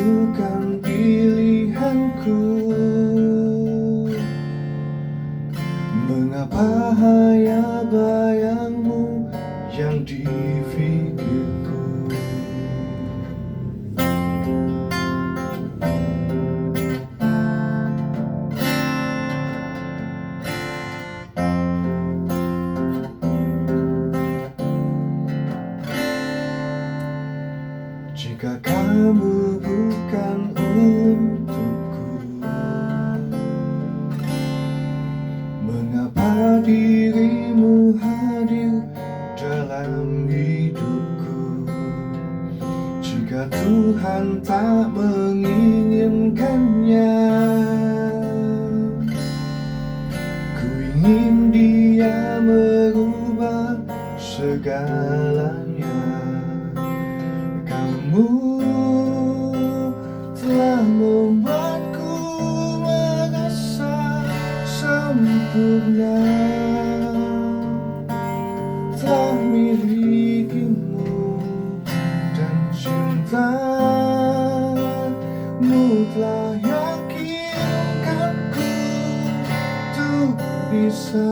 bukan pilihanku. Mengapa hanya bayangmu yang di pikirku? Jika kamu bukan untukku, mengapa dirimu hadir dalam hidupku? Jika Tuhan tak menginginkannya, ku ingin Dia merubah segalanya. Kamu telah membuatku merasa sempurna, telah milikimu, dan cintamu telah yakinkanku untuk bisa